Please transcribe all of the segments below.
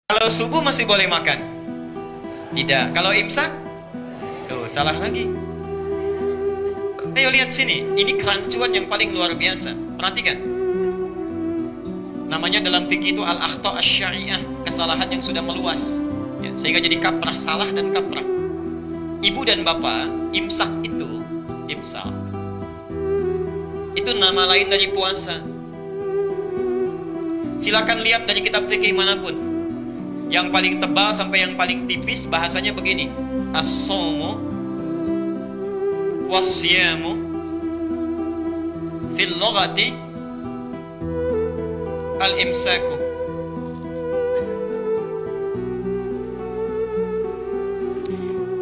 Kalau subuh masih boleh makan? Tidak. Kalau imsak? Tuh, salah lagi. Ayo lihat sini. Ini kerancuan yang paling luar biasa. Perhatikan. Namanya dalam fikih itu al-akhta' asy-syari'ah, kesalahan yang sudah meluas. Ya, sehingga jadi kaprah, salah dan kaprah. Ibu dan bapak, imsak itu nama lain dari puasa. Silakan lihat dari kitab fikih manapun. Yang paling tebal sampai yang paling tipis bahasanya begini: as-shaumu was-siyamu fil lughati al-imsaku.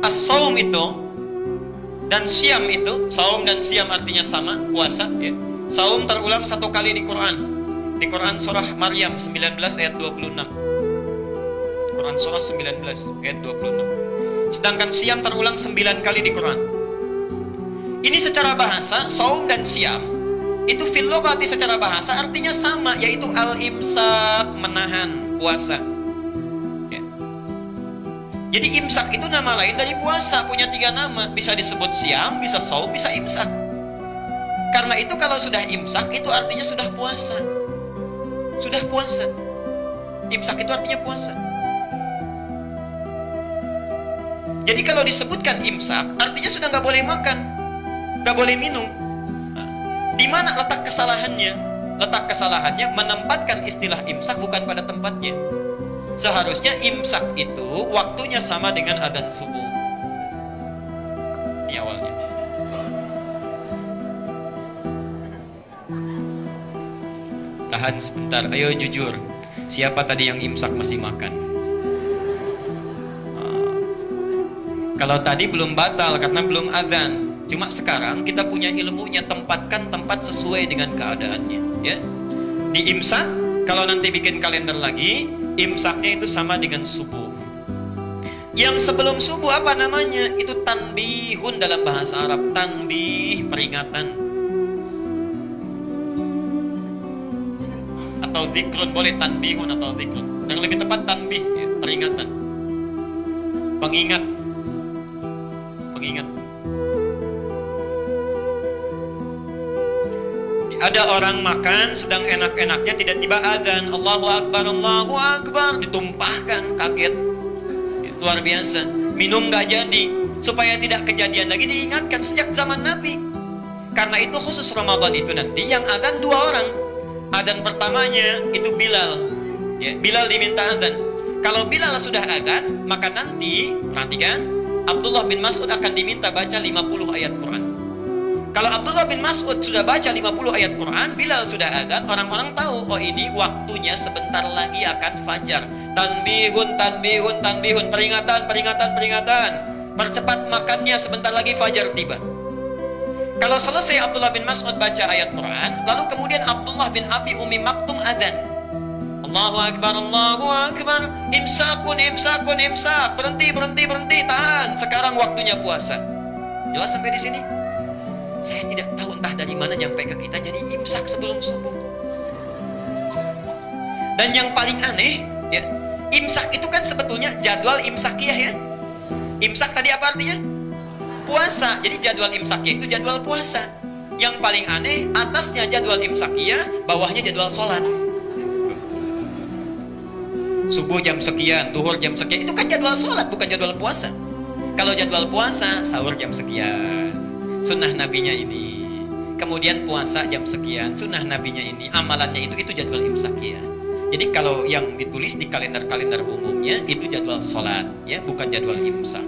As-shaum itu dan siam itu, saum dan siam artinya sama, puasa ya. Saum terulang 1 kali di Quran. Di Quran surah Maryam 19 ayat 26. Quran surah 19 ayat 26. Sedangkan siam terulang 9 kali di Quran. Ini secara bahasa, saum dan siam itu fil lughati secara bahasa artinya sama, yaitu al-imsak, menahan puasa. Ya. Jadi imsak itu nama lain dari puasa, punya 3 nama, bisa disebut siam, bisa saum, bisa imsak. Karena itu kalau sudah imsak itu artinya sudah puasa. Sudah puasa. Imsak itu artinya puasa. Jadi kalau disebutkan imsak, artinya sudah nggak boleh makan, nggak boleh minum. Nah, di mana letak kesalahannya? Letak kesalahannya menempatkan istilah imsak bukan pada tempatnya. Seharusnya imsak itu waktunya sama dengan adzan subuh. Ini awalnya. Tahan sebentar, ayo jujur. Siapa tadi yang imsak masih makan? Kalau tadi belum batal karena belum adzan. Cuma sekarang kita punya ilmunya, tempatkan tempat sesuai dengan keadaannya, ya. Di imsak, kalau nanti bikin kalender lagi, imsaknya itu sama dengan subuh. Yang sebelum subuh apa namanya? Itu tanbihun dalam bahasa Arab. Tanbih, peringatan. Atau dzikrun, boleh tanbihun atau dzikrun. Yang lebih tepat tanbih, ya, peringatan. Pengingat. Ingat, ada orang makan sedang enak-enaknya, tiba-tiba adzan, Allahu Akbar, Allahu Akbar, ditumpahkan, kaget, luar biasa. Minum nggak jadi, supaya tidak kejadian lagi diingatkan sejak zaman Nabi. Karena itu khusus Ramadan itu nanti yang adzan 2 orang. Adzan pertamanya itu Bilal, ya, Bilal diminta adzan. Kalau Bilal sudah adzan, maka nanti perhatikan, Abdullah bin Mas'ud akan diminta baca 50 ayat Quran. Kalau Abdullah bin Mas'ud sudah baca 50 ayat Quran, Bilal sudah adzan, orang-orang tahu, oh ini waktunya sebentar lagi akan fajar. Tanbihun, tanbihun, tanbihun, peringatan, peringatan, peringatan. Percepat makannya, sebentar lagi fajar tiba. Kalau selesai Abdullah bin Mas'ud baca ayat Quran, lalu kemudian Abdullah bin Abi Umi Maktum adzan. Allahu Akbar, Allahu Akbar, imsakun, imsakun, imsak, berhenti, berhenti, berhenti, tahan. Sekarang waktunya puasa. Jelas sampai di sini? Saya tidak tahu entah dari mana nyampe ke kita jadi imsak sebelum subuh. Dan yang paling aneh, ya, imsak itu kan sebetulnya jadwal imsakiyah, ya. Imsak tadi apa artinya? Puasa. Jadi jadwal imsakiyah itu jadwal puasa. Yang paling aneh, atasnya jadwal imsakiyah, bawahnya jadwal sholat. Subuh jam sekian, duhur jam sekian, itu kan jadwal sholat, bukan jadwal puasa. Kalau jadwal puasa, sahur jam sekian, sunnah nabinya ini. Kemudian puasa jam sekian, sunnah nabinya ini. Amalannya itu jadwal imsakiyah. Jadi kalau yang ditulis di kalender-kalender umumnya, itu jadwal sholat, ya, bukan jadwal imsak.